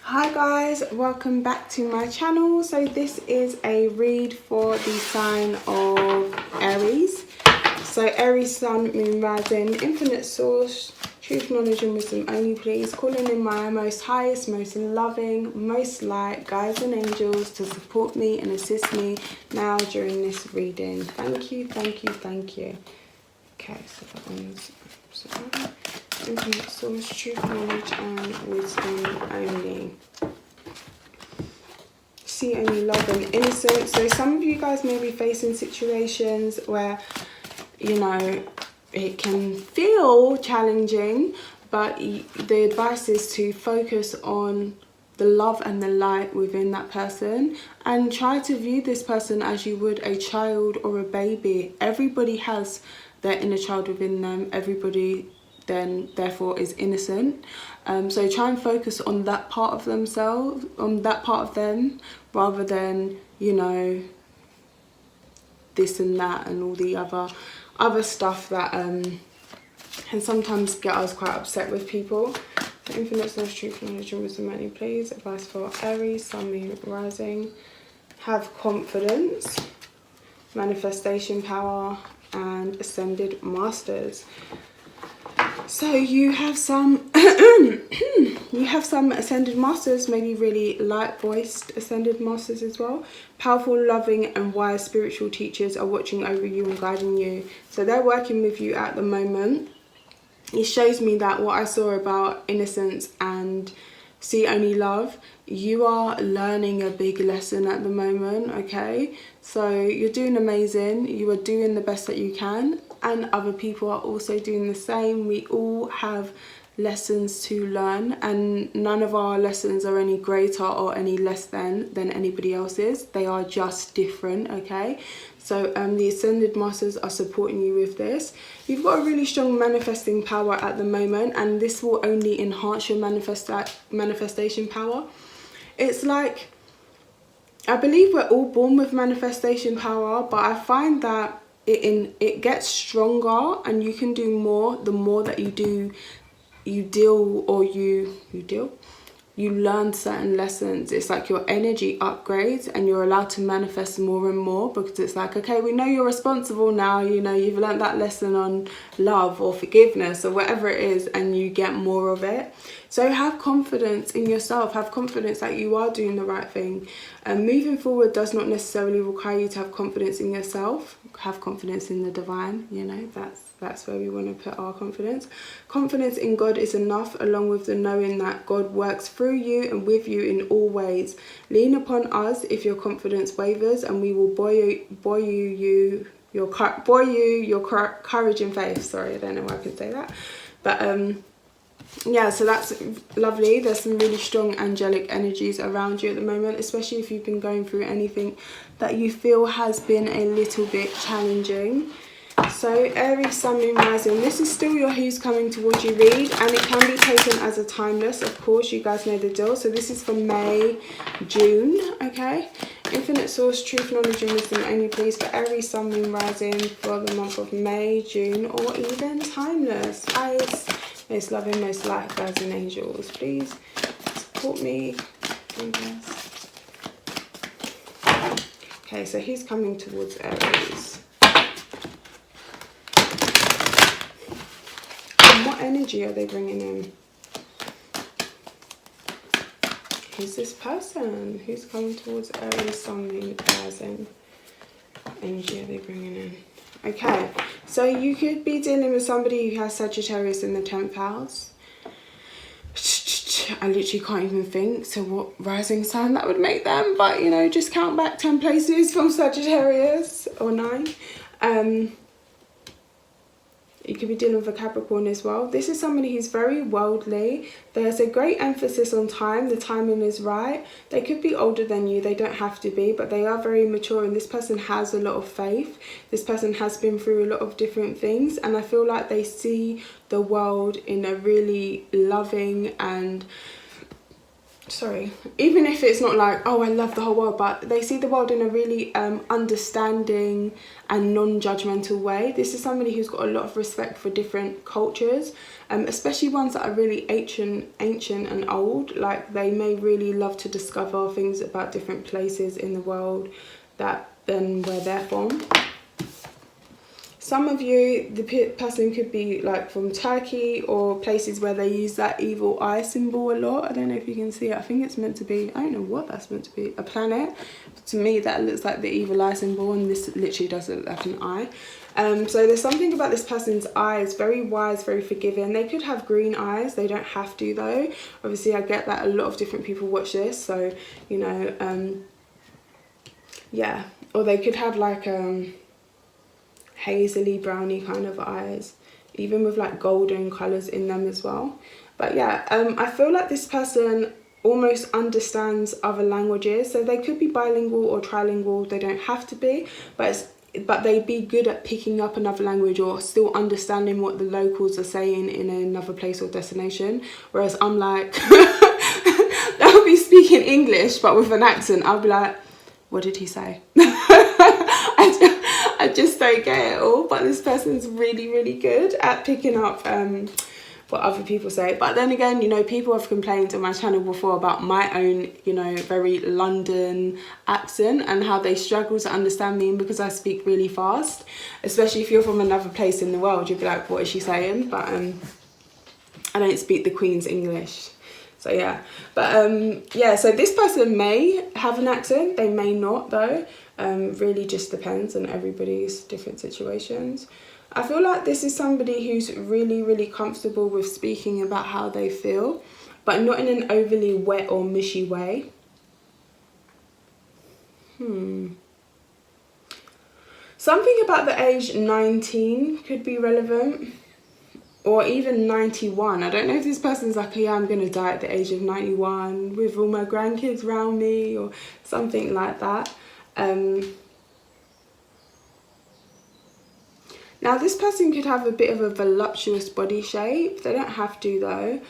Hi guys, welcome back to my channel. So this is a read for the sign of Aries. So Aries, Sun, Moon, Rising, infinite source, truth, knowledge and wisdom only please. Calling in my most highest, most loving, most light guides and angels to support me and assist me now during this reading. Thank you, thank you, thank you. Okay, so that one's infinite source, truth, knowledge and wisdom only. See only love and innocence. So some of you guys may be facing situations where, you know, it can feel challenging, but the advice is to focus on the love and the light within that person and try to view this person as you would a child or a baby. Everybody has their inner child within them. Everybody then therefore is innocent. So try and focus on that part of themselves, on that part of them, rather than, you know, this and that and all the other stuff that can sometimes get us quite upset with people. Infinite source, truth, knowledge and wisdom only please. Advice for Aries, Sun, Moon, Rising. Have confidence, manifestation power and ascended masters. So you have some ascended masters, maybe really light voiced ascended masters as well. Powerful, loving and wise spiritual teachers are watching over you and guiding you. So they're working with you at the moment. It shows me that what I saw about innocence and see only love, you are learning a big lesson at the moment, okay? So you're doing amazing. You are doing the best that you can. And other people are also doing the same. We all have lessons to learn and none of our lessons are any greater or any less than anybody else's. They are just different, okay? So the ascended masters are supporting you with this. You've got a really strong manifesting power at the moment and this will only enhance your manifestation power. It's like, I believe we're all born with manifestation power, but I find that it gets stronger and you can do more the more that you learn certain lessons. It's like your energy upgrades and you're allowed to manifest more and more because it's like, okay, we know you're responsible now, you know, you've learned that lesson on love or forgiveness or whatever it is, and you get more of it. So have confidence in yourself, have confidence that you are doing the right thing. And moving forward does not necessarily require you to have confidence in yourself. Have confidence in the divine, you know, that's where we want to put our confidence. Confidence in God is enough, along with the knowing that God works through you and with you in all ways. Lean upon us if your confidence wavers, and we will buoy your courage and faith. Sorry, I don't know why I can say that, but yeah, so that's lovely. There's some really strong angelic energies around you at the moment, especially if you've been going through anything that you feel has been a little bit challenging. So Aries, Sun, Moon, Rising, this is still your who's coming towards you read, and it can be taken as a timeless, of course, you guys know the deal. So this is for May, June, okay? Infinite source, truth, knowledge and wisdom only please for Aries, Sun, Moon, Rising for the month of May, June, or even timeless. Guys, most loving, most light, guides and angels, please support me in this. Okay, so he's coming towards Aries. And what energy are they bringing in? Who's this person? Who's coming towards Aries, Sun, Moon, Rising? What energy are they bringing in? Okay, so you could be dealing with somebody who has Sagittarius in the 10th house. I literally can't even think to what rising sign that would make them, but you know, just count back 10 places from Sagittarius, or 9. You could be dealing with a Capricorn as well. This is somebody who's very worldly. There's a great emphasis on time. The timing is right. They could be older than you. They don't have to be, but they are very mature. And this person has a lot of faith. This person has been through a lot of different things. And I feel like they see the world in a really loving and even if it's not like, oh, I love the whole world, but they see the world in a really understanding and non-judgmental way. This is somebody who's got a lot of respect for different cultures, especially ones that are really ancient and old. Like, they may really love to discover things about different places in the world than where they're from. Some of you, the person could be like from Turkey or places where they use that evil eye symbol a lot. I don't know if you can see it. I think it's meant to be, I don't know what that's meant to be, a planet. To me, that looks like the evil eye symbol, and this literally does look like an eye. So there's something about this person's eyes, very wise, very forgiving. They could have green eyes, they don't have to though. Obviously, I get that a lot of different people watch this, so, you know, yeah. Or they could have like, hazily browny kind of eyes, even with like golden colors in them as well. But yeah, I feel like this person almost understands other languages, so they could be bilingual or trilingual. They don't have to be, but they'd be good at picking up another language or still understanding what the locals are saying in another place or destination. Whereas I'm like, they'll be speaking English but with an accent. I'll be like, what did he say? I just don't get it all. But this person's really, really good at picking up what other people say. But then again, you know, people have complained on my channel before about my own, you know, very London accent and how they struggle to understand me because I speak really fast. Especially if you're from another place in the world, you'd be like, what is she saying? But I don't speak the Queen's English. So yeah, but yeah, so this person may have an accent, they may not though. Really just depends on everybody's different situations. I feel like this is somebody who's really, really comfortable with speaking about how they feel, but not in an overly wet or mushy way. Something about the age 19 could be relevant. Or even 91. I don't know if this person's like, yeah, I'm going to die at the age of 91 with all my grandkids around me or something like that. Now, this person could have a bit of a voluptuous body shape. They don't have to, though.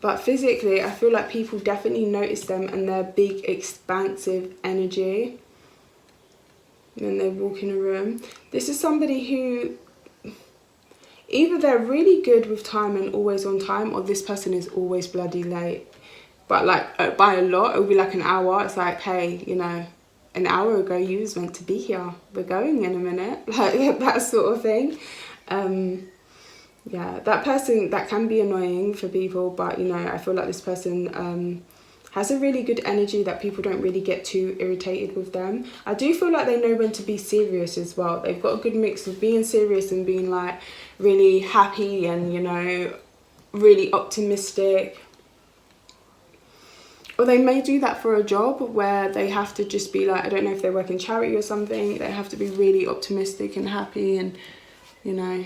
But physically, I feel like people definitely notice them and their big, expansive energy when they walk in a room. This is somebody who either they're really good with time and always on time, or this person is always bloody late. But like by a lot, it'll be like an hour. It's like, hey, you know, an hour ago you was meant to be here. We're going in a minute. Like that sort of thing. Yeah, that person, that can be annoying for people, but you know, I feel like this person has a really good energy that people don't really get too irritated with them. I do feel like they know when to be serious as well. They've got a good mix of being serious and being like really happy and, you know, really optimistic. Or they may do that for a job where they have to just be like, I don't know if they work in charity or something, they have to be really optimistic and happy and, you know.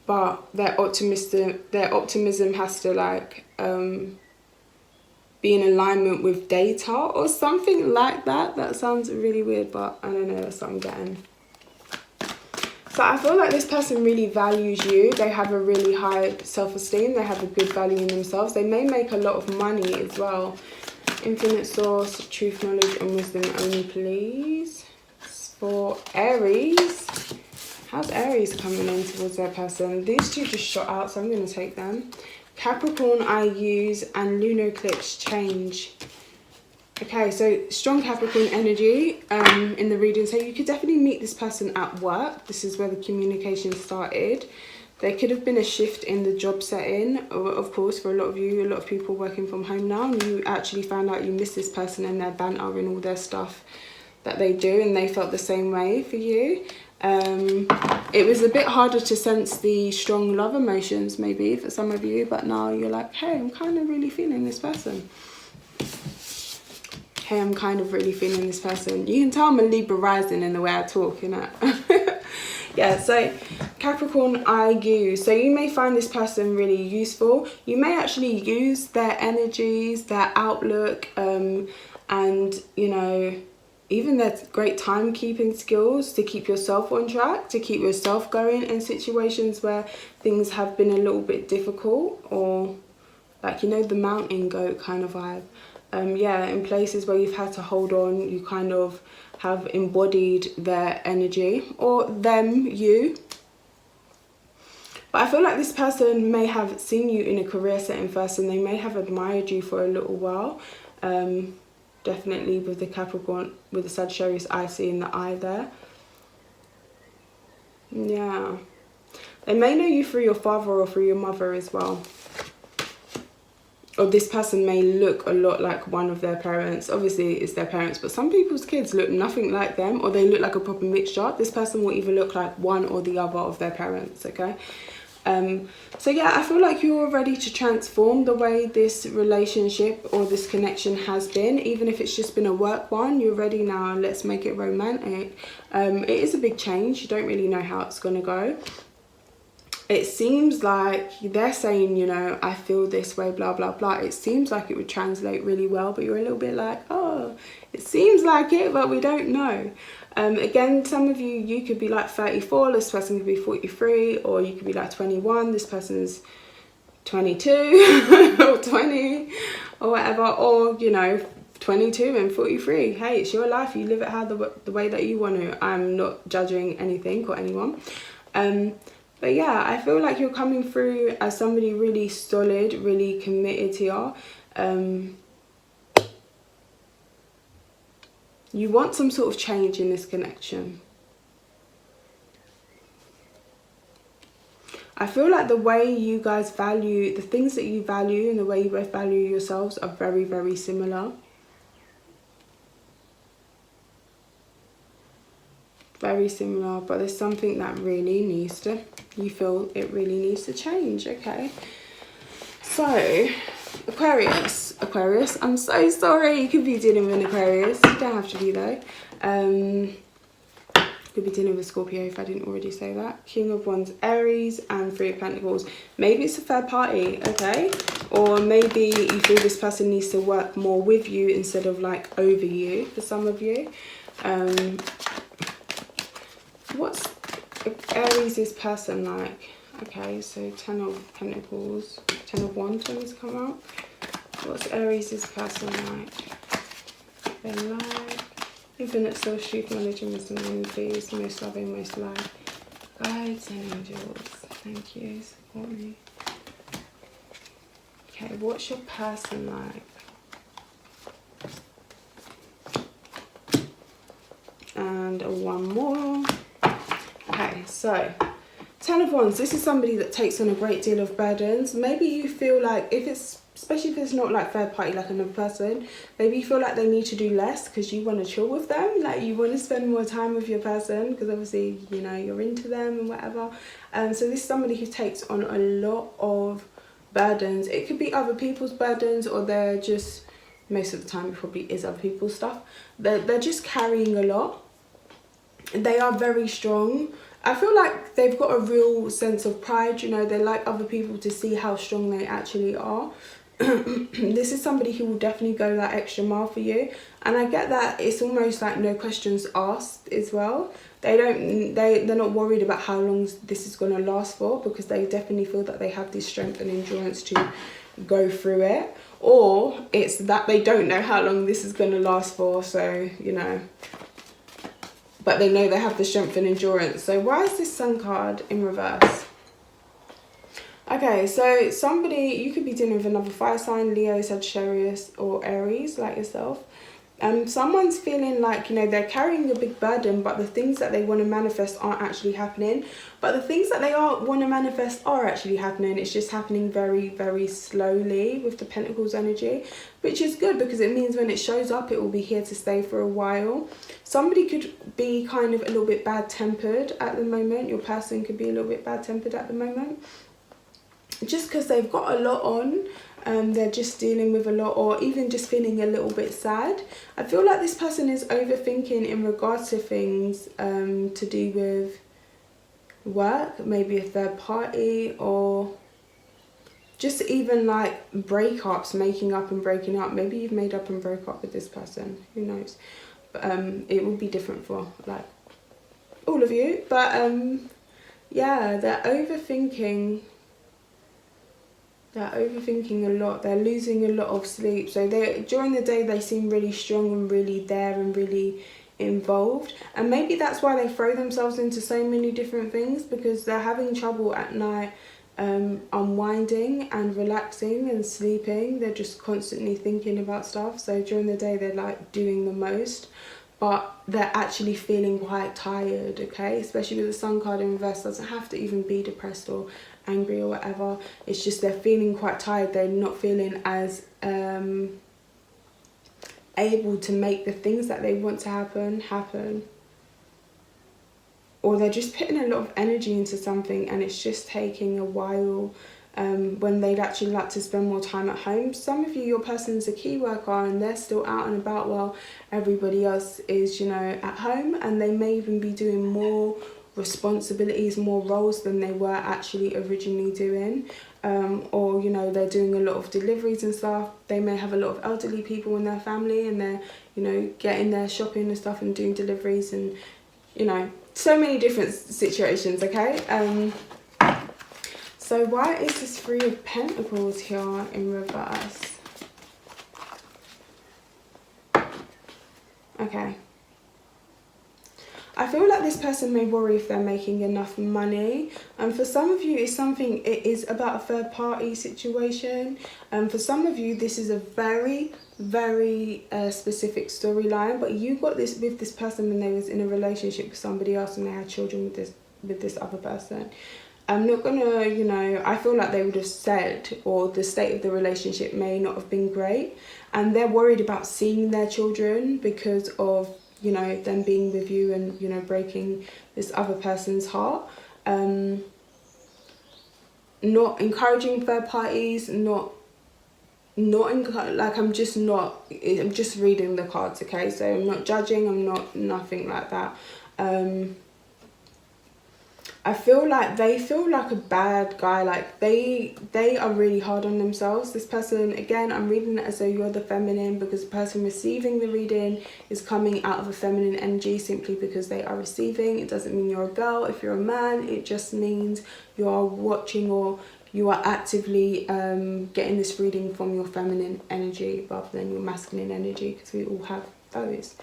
But their optimism has to like be in alignment with data or something like that. That sounds really weird, but I don't know, that's what I'm getting. So I feel like this person really values you. They have a really high self-esteem. They have a good value in themselves. They may make a lot of money as well. Infinite source, truth, knowledge and wisdom only, please. For Aries. How's Aries coming in towards their person? These two just shot out, so I'm going to take them. Capricorn, I use, and lunar eclipse change. Okay, so strong Capricorn energy in the reading. So you could definitely meet this person at work. This is where the communication started. There could have been a shift in the job setting, of course, for a lot of you. A lot of people working from home now, and you actually found out you miss this person and their banter and all their stuff that they do, and they felt the same way for you. It was a bit harder to sense the strong love emotions maybe for some of you, but now you're like, hey, I'm kind of really feeling this person. Hey, I'm kind of really feeling this person. You can tell I'm a Libra rising in the way I talk, you know. Yeah, so Capricorn, I use. So you may find this person really useful. You may actually use their energies, their outlook, and, you know, even their great timekeeping skills to keep yourself on track, to keep yourself going in situations where things have been a little bit difficult, or like, you know, the mountain goat kind of vibe. Yeah, in places where you've had to hold on, you kind of have embodied their energy, or them, you. But I feel like this person may have seen you in a career setting first, and they may have admired you for a little while. Definitely with the Capricorn, with the Sagittarius I see in the eye there. Yeah. They may know you through your father or through your mother as well. Or this person may look a lot like one of their parents. Obviously it's their parents, but some people's kids look nothing like them, or they look like a proper mixture. This person will either look like one or the other of their parents, okay? So yeah, I feel like you're ready to transform the way this relationship or this connection has been. Even if it's just been a work one, you're ready now, and let's make it romantic. It is a big change. You don't really know how it's going to go. It seems like they're saying, you know, I feel this way, blah, blah, blah. It seems like it would translate really well, but you're a little bit like, oh, it seems like it, but we don't know. Again, some of you could be like 34, this person could be 43, or you could be like 21, this person's 22 or 20 or whatever, or, you know, 22 and 43. Hey, it's your life. You live it how the way that you want to. I'm not judging anything or anyone. But yeah, I feel like you're coming through as somebody really solid, really committed here. You want some sort of change in this connection. I feel like the way you guys value, the things that you value and the way you both value yourselves are very, very similar. Very similar, but there's something that really needs to, you feel it really needs to change, okay? So, Aquarius, I'm so sorry, you could be dealing with an Aquarius, you don't have to be though. Could be dealing with Scorpio if I didn't already say that. King of Wands, Aries, and Three of Pentacles. Maybe it's a third party, okay? Or maybe you feel this person needs to work more with you instead of like over you, for some of you. What's Aries' person like? Okay, so 10 of Pentacles, 10 of Wands when this come out. What's Aries' person like? They like infinite source, truth, knowledge, and wisdom, and peace, most loving, most light. Guides and angels, thank you, support me. Okay, what's your person like? And one more. Okay, so 10 of Wands, this is somebody that takes on a great deal of burdens. Maybe you feel like, especially if it's not like third party, like another person, maybe you feel like they need to do less because you want to chill with them, like you want to spend more time with your person because obviously, you know, you're into them and whatever. So this is somebody who takes on a lot of burdens. It could be other people's burdens, or they're just, most of the time it probably is other people's stuff. They're just carrying a lot. They are very strong. I feel like they've got a real sense of pride, you know, they like other people to see how strong they actually are. This is somebody who will definitely go that extra mile for you, and I get that it's almost like no questions asked as well. They're not worried about how long this is going to last for, because they definitely feel that they have this strength and endurance to go through it, or it's that they don't know how long this is going to last for, so, you know, but they know they have the strength and endurance. So why is this Sun card in reverse? Okay, so somebody, you could be dealing with another fire sign, Leo, Sagittarius, or Aries, like yourself. Someone's feeling like, you know, they're carrying a big burden, but the things that they want to manifest aren't actually happening. But the things that they want to manifest are actually happening. It's just happening very, very slowly with the Pentacles energy, which is good because it means when it shows up, it will be here to stay for a while. Somebody could be kind of a little bit bad-tempered at the moment. Your person could be a little bit bad-tempered at the moment, just because they've got a lot on. They're just dealing with a lot, or even just feeling a little bit sad. I feel like this person is overthinking in regards to things to do with work, maybe a third party, or just even like breakups, making up and breaking up. Maybe you've made up and broke up with this person, who knows. it will be different for like all of you. But yeah, they're overthinking a lot. They're losing a lot of sleep. So they, during the day, they seem really strong and really there and really involved, and maybe that's why they throw themselves into so many different things, because they're having trouble at night unwinding and relaxing and sleeping. They're just constantly thinking about stuff. So during the day they're like doing the most, but they're actually feeling quite tired, okay? Especially with the Sun card in reverse. Doesn't have to even be depressed or angry or whatever. It's just they're feeling quite tired. They're not feeling as able to make the things that they want to happen, or they're just putting a lot of energy into something and it's just taking a while, when they'd actually like to spend more time at home. Some of you, your person's a key worker and they're still out and about while everybody else is, you know, at home, and they may even be doing more responsibilities, more roles than they were actually originally doing. Or, you know, they're doing a lot of deliveries and stuff. They may have a lot of elderly people in their family and they're, you know, getting their shopping and stuff and doing deliveries, and, you know, so many different situations, okay? So why is this Three of Pentacles here in reverse? Okay. I feel like this person may worry if they're making enough money. And for some of you, it is about a third party situation. And for some of you, this is a very, very specific storyline. But you got this with this person when they was in a relationship with somebody else and they had children with this other person. I'm not gonna, you know, I feel like they would have said, or the state of the relationship may not have been great. And they're worried about seeing their children because of, you know, them being with you and, you know, breaking this other person's heart. Not encouraging third parties, I'm just reading the cards, okay? So I'm not judging, I'm not, nothing like that. I feel like they feel like a bad guy, like they are really hard on themselves. This person, again, I'm reading it as though you're the feminine, because the person receiving the reading is coming out of a feminine energy simply because they are receiving. It doesn't mean you're a girl. If you're a man, it just means you are watching, or you are actively getting this reading from your feminine energy rather than your masculine energy, because we all have those.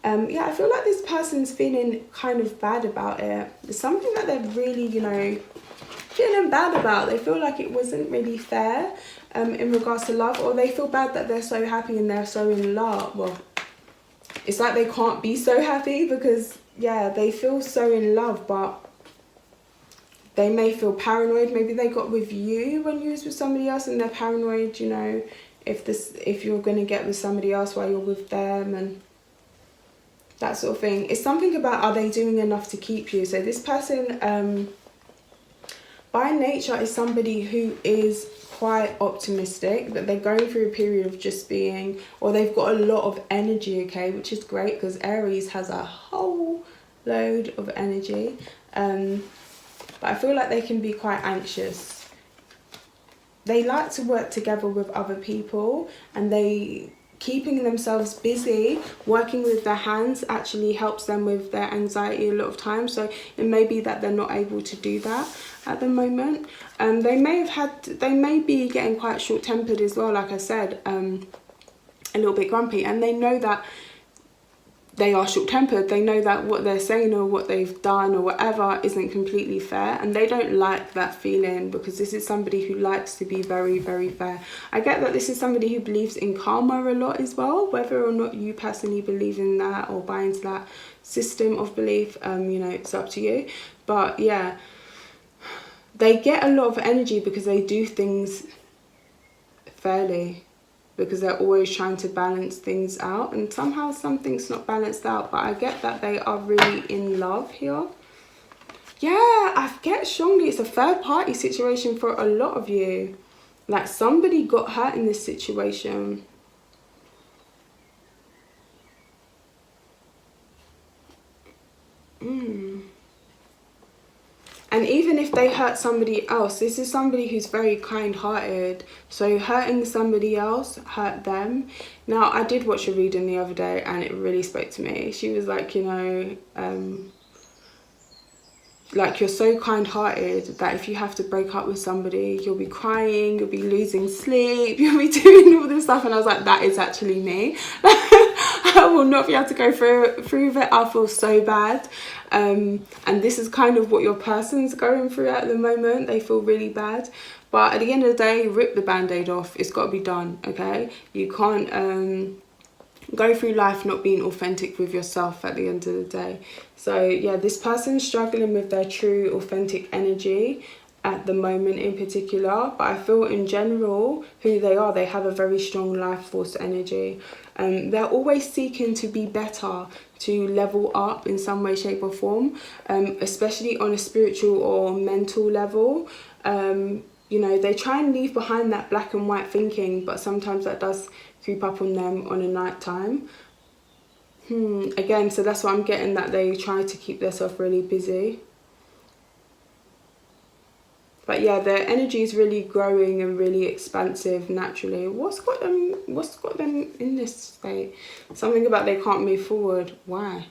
Yeah, I feel like this person's feeling kind of bad about it. There's something that they're really, you know, feeling bad about. They feel like it wasn't really fair in regards to love, or they feel bad that they're so happy and they're so in love. Well, it's like they can't be so happy because, yeah, they feel so in love, but they may feel paranoid. Maybe they got with you when you was with somebody else and they're paranoid, you know, if you're going to get with somebody else while you're with them and that sort of thing. It's something about, are they doing enough to keep you? So this person, by nature, is somebody who is quite optimistic, but they're going through a period of just being, or they've got a lot of energy, okay, which is great because Aries has a whole load of energy. But I feel like they can be quite anxious. They like to work together with other people, and keeping themselves busy, working with their hands actually helps them with their anxiety a lot of times. So it may be that they're not able to do that at the moment. They may be getting quite short-tempered as well, like I said, a little bit grumpy, and they know that they are short-tempered. They know that what they're saying or what they've done or whatever isn't completely fair, and they don't like that feeling, because this is somebody who likes to be very, very fair. I get that this is somebody who believes in karma a lot as well. Whether or not you personally believe in that or buy into that system of belief, you know, it's up to you. But yeah, they get a lot of energy because they do things fairly, because they're always trying to balance things out, and somehow something's not balanced out. But I get that they are really in love here. Yeah, I get strongly it's a third party situation for a lot of you. Like somebody got hurt in this situation. And even if they hurt somebody else. This is somebody who's very kind-hearted. So hurting somebody else hurt them. Now, I did watch a reading the other day and it really spoke to me. She was like, you know, like, you're so kind-hearted that if you have to break up with somebody, you'll be crying, you'll be losing sleep, you'll be doing all this stuff. And I was like, that is actually me. I will not be able to go through it. I feel so bad. And this is kind of what your person's going through at the moment. They feel really bad. But at the end of the day, rip the band-aid off. It's got to be done, okay? You can't go through life not being authentic with yourself at the end of the day. So yeah, this person's struggling with their true authentic energy at the moment in particular, but I feel in general who they are, they have a very strong life force energy. They're always seeking to be better, to level up in some way, shape or form, especially on a spiritual or mental level. You know, they try and leave behind that black and white thinking, but sometimes that does creep up on them on a night time. Again, so that's what I'm getting, that they try to keep themselves really busy. But yeah, their energy is really growing and really expansive naturally. What's got them in this state? Something about they can't move forward. Why?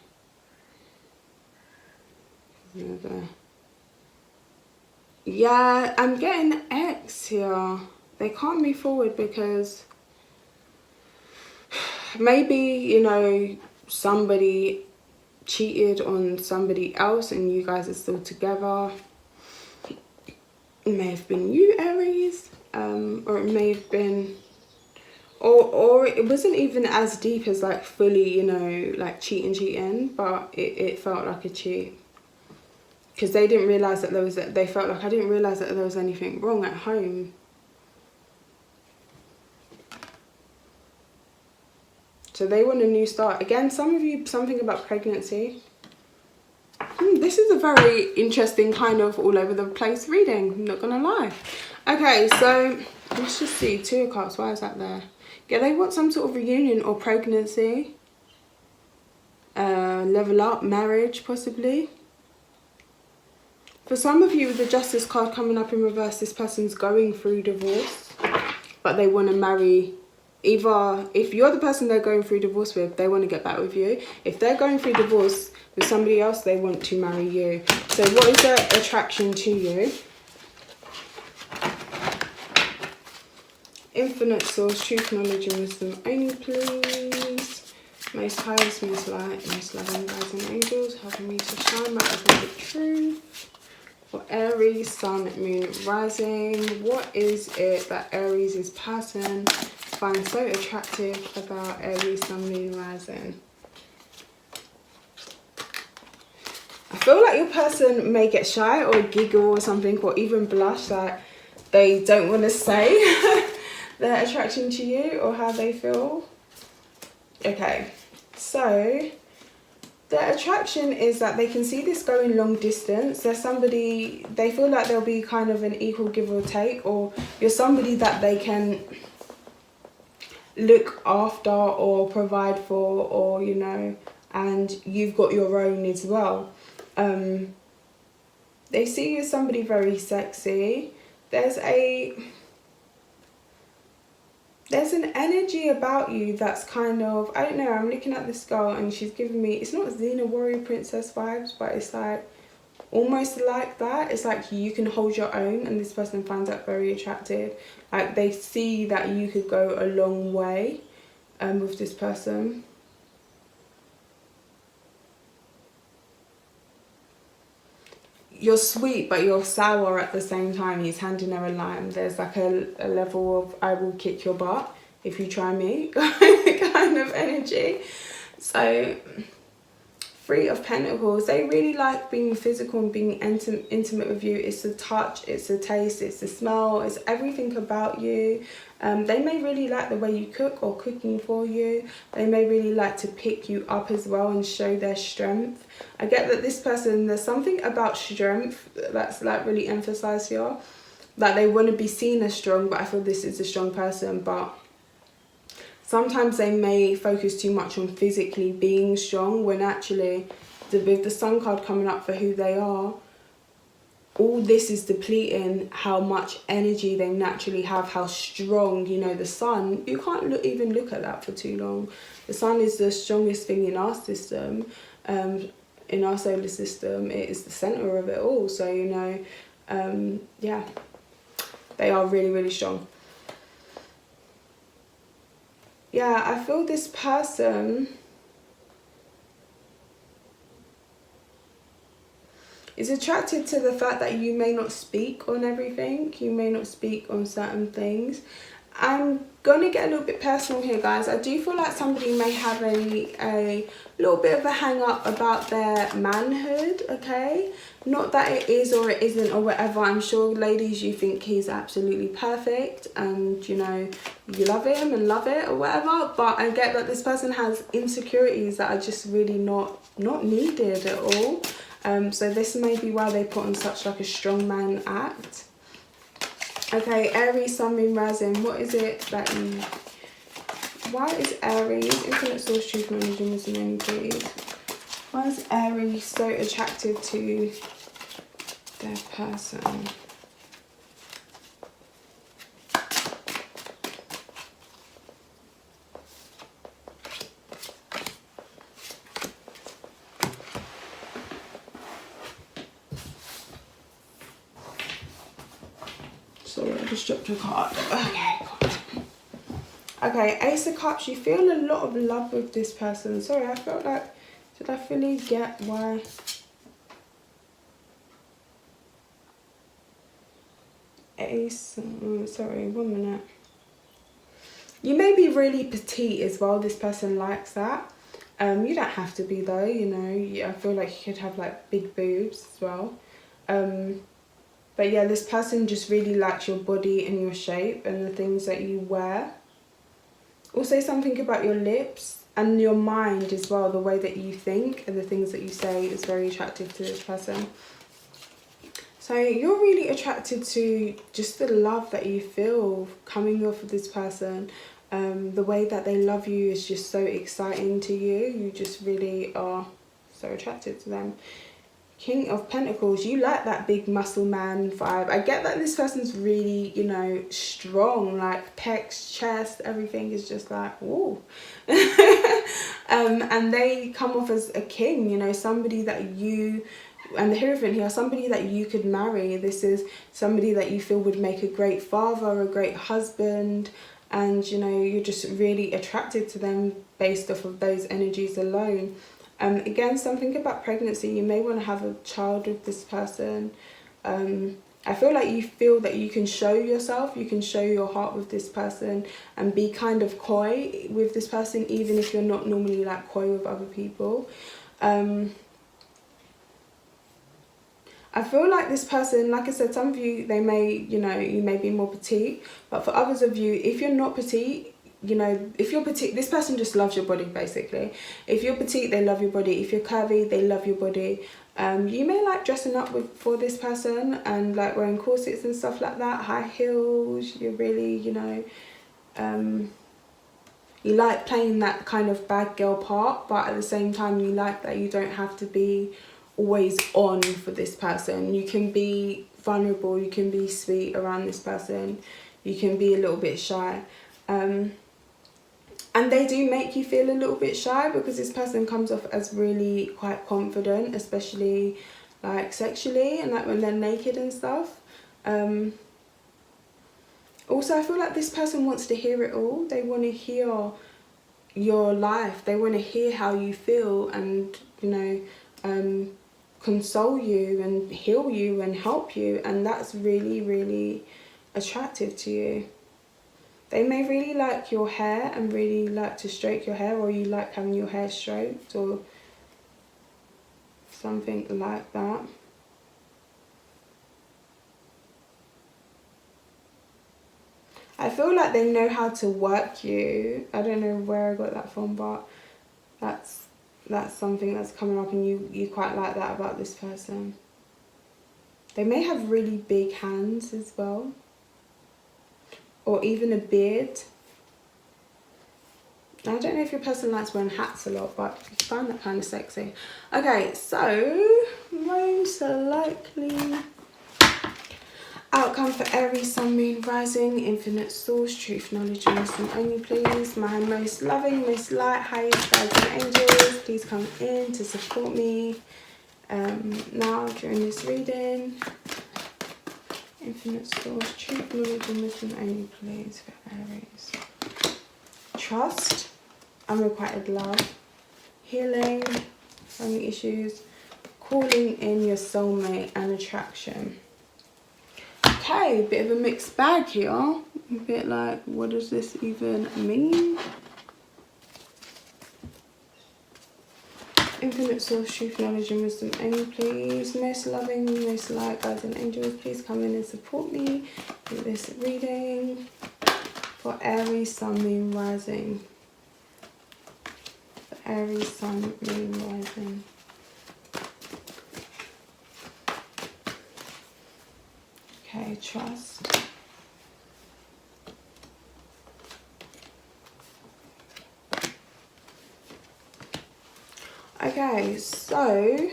Yeah, I'm getting X here. They can't move forward because maybe, you know, somebody cheated on somebody else and you guys are still together. It may have been you, Aries, or it may have been, or it wasn't even as deep as like fully, you know, like cheating, but it felt like a cheat. Because they didn't realise that they felt like, I didn't realise that there was anything wrong at home. So they want a new start. Again, some of you, something about pregnancy. This is a very interesting kind of all over the place reading, I'm not gonna lie. Okay, so let's just see, 2 of Cups, why is that there? Yeah, they want some sort of reunion or pregnancy. Level up, marriage possibly. For some of you with the Justice card coming up in reverse, this person's going through divorce, but they want to marry. Either, if you're the person they're going through divorce with, they want to get back with you. If they're going through divorce with somebody else, they want to marry you. So what is their attraction to you? Infinite source, truth, knowledge and wisdom only, please. Most highest, most light, most loving guides and angels, helping me to shine my authentic truth. For Aries, Sun, Moon, Rising, what is it that Aries' pattern finds so attractive about Aries, Sun, Moon, Rising? I feel like your person may get shy or giggle or something, or even blush, that they don't want to say their attraction to you or how they feel. Okay, so their attraction is that they can see this going long distance. There's somebody, they feel like there'll be kind of an equal give or take, or you're somebody that they can look after or provide for, or, you know, and you've got your own as well. They see you as somebody very sexy. There's an energy about you that's kind of, I don't know, I'm looking at this girl and she's giving me, it's not Xena Warrior Princess vibes, but it's like almost like that. It's like you can hold your own, and this person finds that very attractive. Like they see that you could go a long way with this person. You're sweet, but you're sour at the same time. He's handing her a lime. There's like a level of I will kick your butt if you try me kind of energy. So, 3 of Pentacles. They really like being physical and being intimate with you. It's the touch, it's the taste, it's the smell, it's everything about you. They may really like the way you cook or cooking for you. They may really like to pick you up as well and show their strength. I get that this person, there's something about strength that's like really emphasized here. Like they want to be seen as strong, but I feel this is a strong person. But sometimes they may focus too much on physically being strong, when actually with the Sun card coming up for who they are, all this is depleting how much energy they naturally have, how strong, you know, the sun, you can't even look at that for too long. The sun is the strongest thing in our system, in our solar system. It is the center of it all. So, you know, yeah, they are really, really strong. Yeah, I feel this person is attracted to the fact that you may not speak on everything. You may not speak on certain things. I'm going to get a little bit personal here, guys. I do feel like somebody may have a little bit of a hang up about their manhood, okay? Not that it is or it isn't or whatever. I'm sure, ladies, you think he's absolutely perfect and, you know, you love him and love it or whatever. But I get that this person has insecurities that are just really not needed at all. So this may be why they put on such like a strongman act. Okay, Aries, Sun, Moon, Rising. What is it that you... Why is Aries... Infinite Source, Truth, Knowledge, and Wisdom, only please. Why is Aries so attracted to their person? Sorry, I just dropped a card. Okay, Ace of Cups. You feel a lot of love with this person. Sorry, I felt like... Did I fully get why... Ace... sorry, 1 minute. You may be really petite as well. This person likes that. You don't have to be though, you know. I feel like you could have like big boobs as well. But yeah, this person just really likes your body and your shape and the things that you wear. Also something about your lips and your mind as well. The way that you think and the things that you say is very attractive to this person. So you're really attracted to just the love that you feel coming off of this person. The way that they love you is just so exciting to you. You just really are so attracted to them. King of Pentacles, you like that big muscle man vibe. I get that this person's really, you know, strong, like pecs, chest, everything is just like, ooh. And they come off as a king, you know, somebody that you, and the Hierophant here, somebody that you could marry. This is somebody that you feel would make a great father, a great husband, and, you know, you're just really attracted to them based off of those energies alone. Again, something about pregnancy. You may want to have a child with this person. I feel like you feel that you can show yourself, you can show your heart with this person and be kind of coy with this person, even if you're not normally like coy with other people. I feel like this person, like I said, some of you, they may, you know, you may be more petite, but for others of you, if you're not petite, you know, if you're petite, this person just loves your body, basically. If you're petite, they love your body. If you're curvy, they love your body. You may like dressing up for this person and like wearing corsets and stuff like that, high heels. You're really, you know, you like playing that kind of bad girl part, but at the same time, you like that you don't have to be always on for this person. You can be vulnerable, you can be sweet around this person, you can be a little bit shy. And they do make you feel a little bit shy because this person comes off as really quite confident, especially like sexually and like when they're naked and stuff. Also, I feel like this person wants to hear it all. They want to hear your life. They want to hear how you feel and, you know, console you and heal you and help you. And that's really, really attractive to you. They may really like your hair and really like to stroke your hair, or you like having your hair stroked or something like that. I feel like they know how to work you. I don't know where I got that from, but that's something that's coming up, and you quite like that about this person. They may have really big hands as well, or even a beard. I don't know if your person likes wearing hats a lot, but I find that kind of sexy. Okay, so most likely Outcome for Aries, Sun, Moon, Rising, Infinite Source, Truth, Knowledge, and Wisdom only, please. My most loving, most light, highest guides and angels, please come in to support me now during this reading. Infinite Source, Truth, Knowledge, and Wisdom only, please, for Aries. Trust, unrequited love, healing, family issues, calling in your soulmate, and attraction. Okay, bit of a mixed bag here. A bit like, what does this even mean? Infinite Source, Truth, Knowledge, and Wisdom only, please. Most loving, most light, guides and angels, please come in and support me with this reading for Aries, Sun, Moon, Rising. For Aries, Sun, Moon, Rising. Okay, trust. Okay, so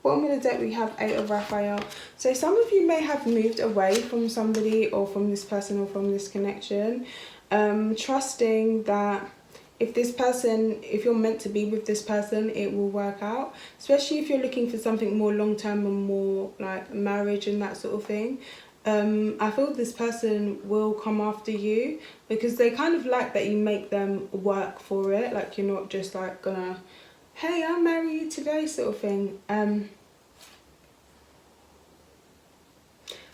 bottom of the deck we have 8 of Raphael. So some of you may have moved away from somebody or from this person or from this connection, trusting that if you're meant to be with this person, it will work out, especially if you're looking for something more long-term and more like marriage and that sort of thing. I feel this person will come after you because they kind of like that you make them work for it, like you're not just like gonna, hey, I'll marry you today sort of thing.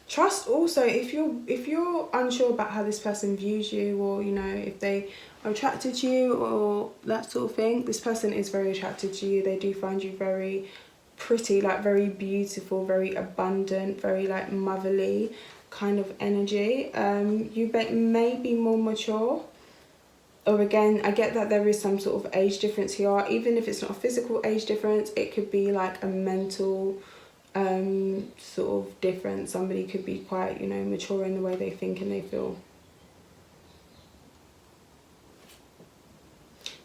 Trust also, if you're unsure about how this person views you, or you know, if they are attracted to you or that sort of thing, this person is very attracted to you. They do find you very pretty, like very beautiful, very abundant, very like motherly kind of energy. You may be more mature, or again, I get that there is some sort of age difference here. Even if it's not a physical age difference, it could be like a mental sort of difference. Somebody could be quite, you know, mature in the way they think and they feel.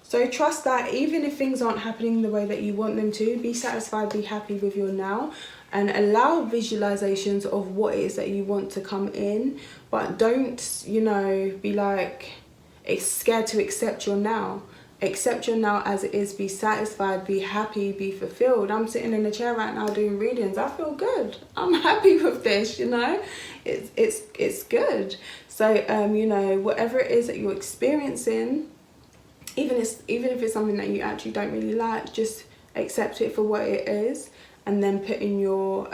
So trust that even if things aren't happening the way that you want them to, be satisfied, be happy with your now, and allow visualizations of what it is that you want to come in. But don't, you know, be like scared to accept your now. Accept your now as it is. Be satisfied, be happy, be fulfilled. I'm sitting in a chair right now doing readings. I feel good. I'm happy with this, you know. It's good. So you know, whatever it is that you're experiencing, even if it's something that you actually don't really like, just accept it for what it is, and then put in your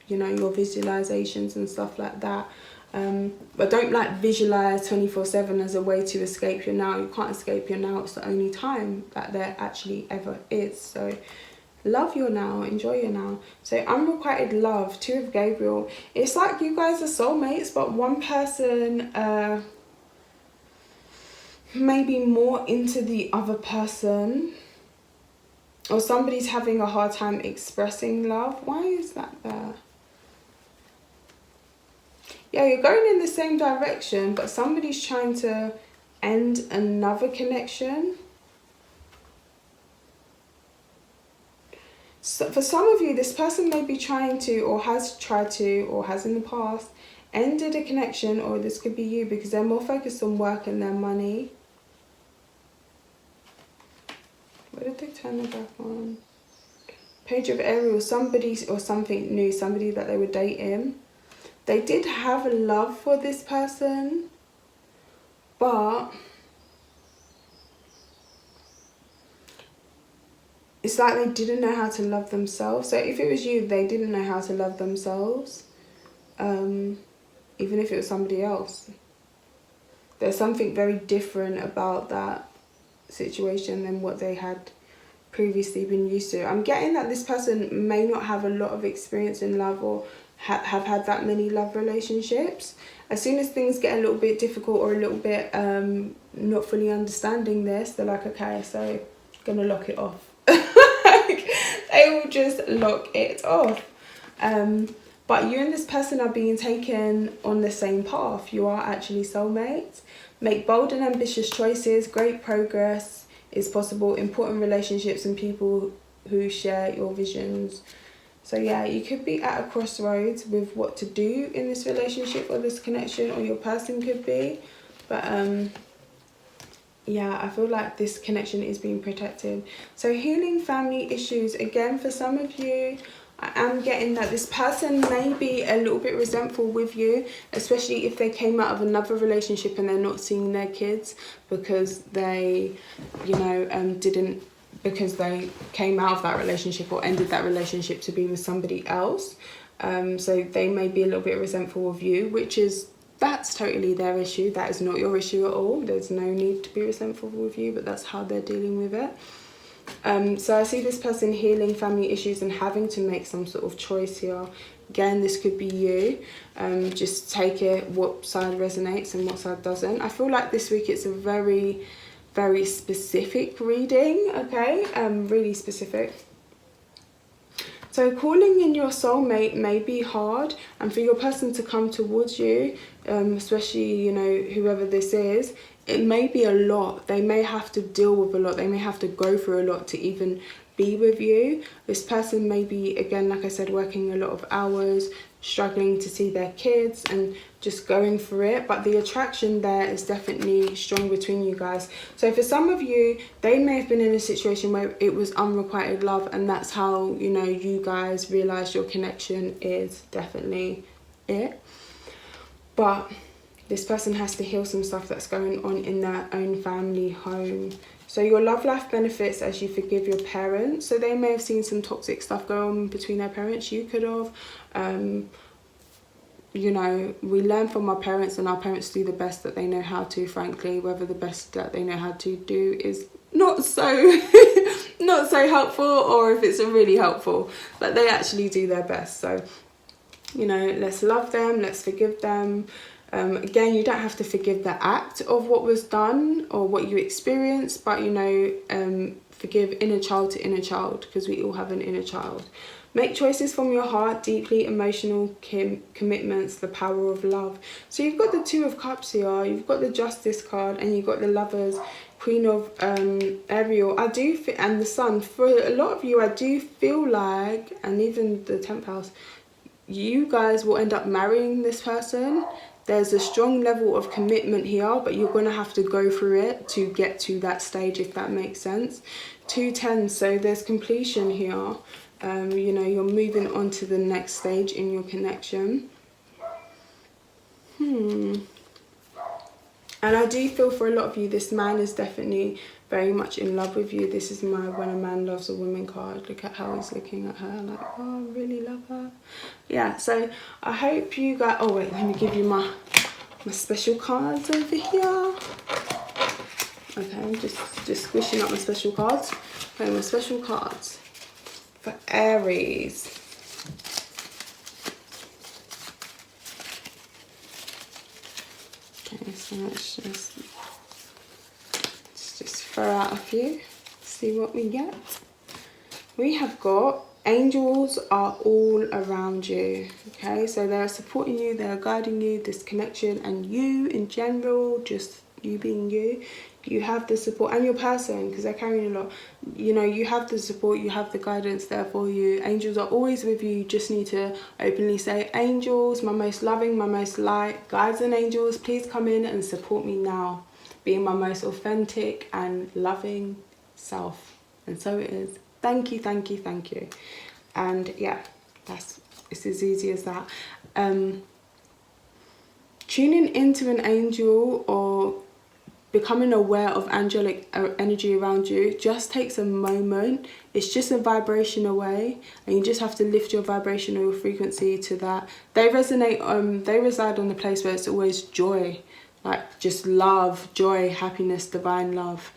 you know, your visualizations and stuff like that. But don't like visualize 24/7 as a way to escape your now. You can't escape your now. It's the only time that there actually ever is. So love your now, enjoy your now. So unrequited love, 2 of Gabriel. It's like you guys are soulmates, but one person maybe more into the other person, or somebody's having a hard time expressing love. Why is that there? Yeah, you're going in the same direction, but somebody's trying to end another connection. So for some of you, this person may be trying to, or has tried to, or has in the past, ended a connection, or this could be you, because they're more focused on work and their money. Where did they turn it back on? Page of Aries, somebody or something new, somebody that they were dating. They did have a love for this person, but it's like they didn't know how to love themselves. So if it was you, they didn't know how to love themselves, even if it was somebody else. There's something very different about that situation than what they had previously been used to. I'm getting that this person may not have a lot of experience in love, or have had that many love relationships. As soon as things get a little bit difficult or a little bit not fully understanding this, they're like, okay, so gonna lock it off. They will just lock it off. But you and this person are being taken on the same path. You are actually soulmates. Make bold and ambitious choices. Great progress is possible. Important relationships and people who share your visions. So yeah, you could be at a crossroads with what to do in this relationship or this connection, or your person could be. But yeah, I feel like this connection is being protected. So healing family issues, again, for some of you, I am getting that this person may be a little bit resentful with you, especially if they came out of another relationship and they're not seeing their kids because they, you know, because they came out of that relationship or ended that relationship to be with somebody else. So they may be a little bit resentful of you, that's totally their issue. That is not your issue at all. There's no need to be resentful with you, but that's how they're dealing with it. So I see this person healing family issues and having to make some sort of choice here. Again, this could be you. Just take it what side resonates and what side doesn't. I feel like this week it's a very, very specific reading, okay? Really specific. So calling in your soulmate may be hard, and for your person to come towards you, especially, you know, whoever this is, it may be a lot. They may have to deal with a lot. They may have to go through a lot to even be with you. This person may be, again, like I said, working a lot of hours, struggling to see their kids and just going for it, but the attraction there is definitely strong between you guys. So for some of you, they may have been in a situation where it was unrequited love, and that's how, you know, you guys realize your connection is definitely it. But this person has to heal some stuff that's going on in their own family home. So your love life benefits as you forgive your parents. So they may have seen some toxic stuff go on between their parents. You could have. You know, we learn from our parents, and our parents do the best that they know how to, frankly. Whether the best that they know how to do is not so not so helpful, or if it's really helpful, but they actually do their best. So, you know, let's love them, let's forgive them. Again, you don't have to forgive the act of what was done or what you experienced, but, you know, forgive inner child to inner child, because we all have an inner child. Make choices from your heart, deeply emotional commitments, the power of love. So you've got the Two of Cups here, you've got the Justice card, and you've got the Lovers, Queen of Ariel. And the Sun. For a lot of you, I do feel like, and even the 10th house, you guys will end up marrying this person. There's a strong level of commitment here, but you're going to have to go through it to get to that stage, if that makes sense. 2 10s, so there's completion here. You know, you're moving on to the next stage in your connection. And I do feel for a lot of you, this man is definitely very much in love with you. This is my When a Man Loves a Woman card. Look at how he's looking at her like, oh, I really love her. Yeah, so I hope you guys... Oh, wait, let me give you my special cards over here. Okay, I'm just squishing up my special cards. Okay, my special cards for Aries. Okay, so let's just throw out a few, see what we get. We have got angels are all around you. Okay, so they're supporting you, they're guiding you, this connection, and you in general, just you being you. You have the support, and your person, because they're carrying a lot. You know, you have the support, you have the guidance there for you. Angels are always with you. You just need to openly say, angels, my most loving, my most light, guides and angels, please come in and support me now, being my most authentic and loving self. And so it is. Thank you, thank you, thank you. And yeah, it's as easy as that. Tuning into an angel or becoming aware of angelic energy around you just takes a moment. It's just a vibration away, and you just have to lift your vibrational frequency to that. They resonate, they reside on the place where it's always joy, like just love, joy, happiness, divine love.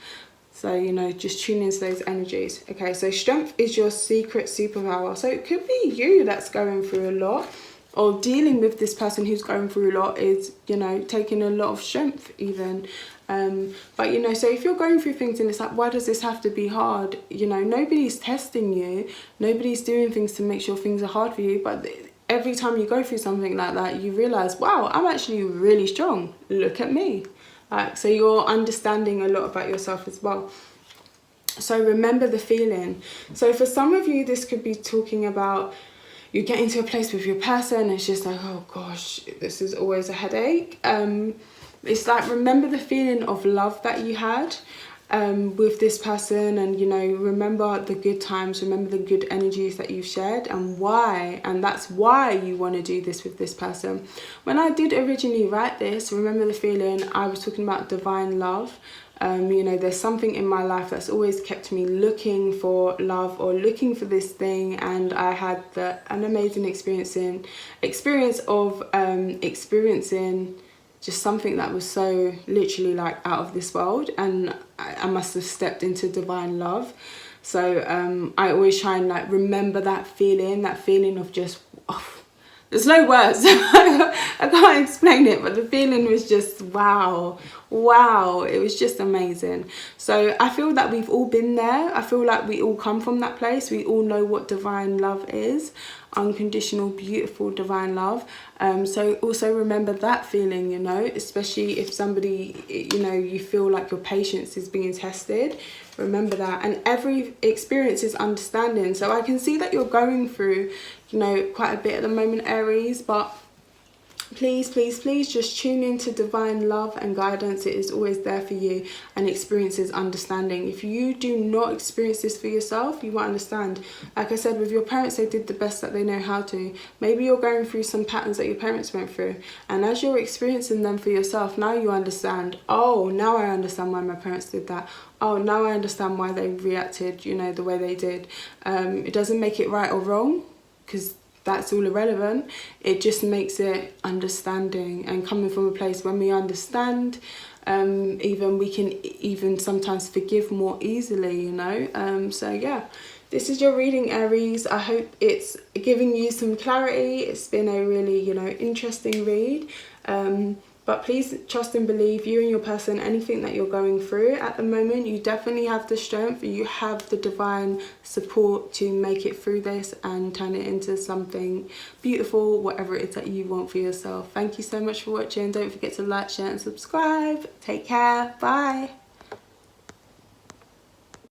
So, you know, just tune into those energies. Okay, so strength is your secret superpower. So it could be you that's going through a lot, or dealing with this person who's going through a lot is, you know, taking a lot of strength even. But, you know, so if you're going through things and it's like, why does this have to be hard? You know, nobody's testing you. Nobody's doing things to make sure things are hard for you. But every time you go through something like that, you realise, wow, I'm actually really strong. Look at me. So you're understanding a lot about yourself as well. So remember the feeling. So for some of you, this could be talking about you get into a place with your person and it's just like, oh gosh, this is always a headache. It's like, remember the feeling of love that you had with this person, and you know, remember the good times, remember the good energies that you've shared, and why, and that's why you want to do this with this person. When I did originally write this, remember the feeling, I was talking about divine love. You know, there's something in my life that's always kept me looking for love or looking for this thing, and I had an amazing experience of experiencing just something that was so literally like out of this world, and I must have stepped into divine love. So I always try and like remember that feeling of just, oh, there's no words. I can't explain it, but the feeling was just wow, it was just amazing. So I feel that we've all been there. I feel like we all come from that place. We all know what divine love is, unconditional, beautiful divine love. So also remember that feeling, you know, especially if somebody, you know, you feel like your patience is being tested. Remember that. And every experience is understanding. So I can see that you're going through, you know, quite a bit at the moment, Aries, but please just tune into divine love and guidance. It is always there for you, and experiences understanding. If you do not experience this for yourself, you won't understand. Like I said, with your parents, they did the best that they know how to. Maybe you're going through some patterns that your parents went through, and as you're experiencing them for yourself, now you understand, oh, now I understand why my parents did that. Oh, now I understand why they reacted, you know, the way they did. It doesn't make it right or wrong, because that's all irrelevant. It just makes it understanding, and coming from a place when we understand, we can even sometimes forgive more easily, you know. So yeah, this is your reading, Aries. I hope it's giving you some clarity. It's been a really, you know, interesting read. But please trust and believe, you and your person, anything that you're going through at the moment, you definitely have the strength, you have the divine support to make it through this and turn it into something beautiful, whatever it is that you want for yourself. Thank you so much for watching. Don't forget to like, share and subscribe. Take care. Bye.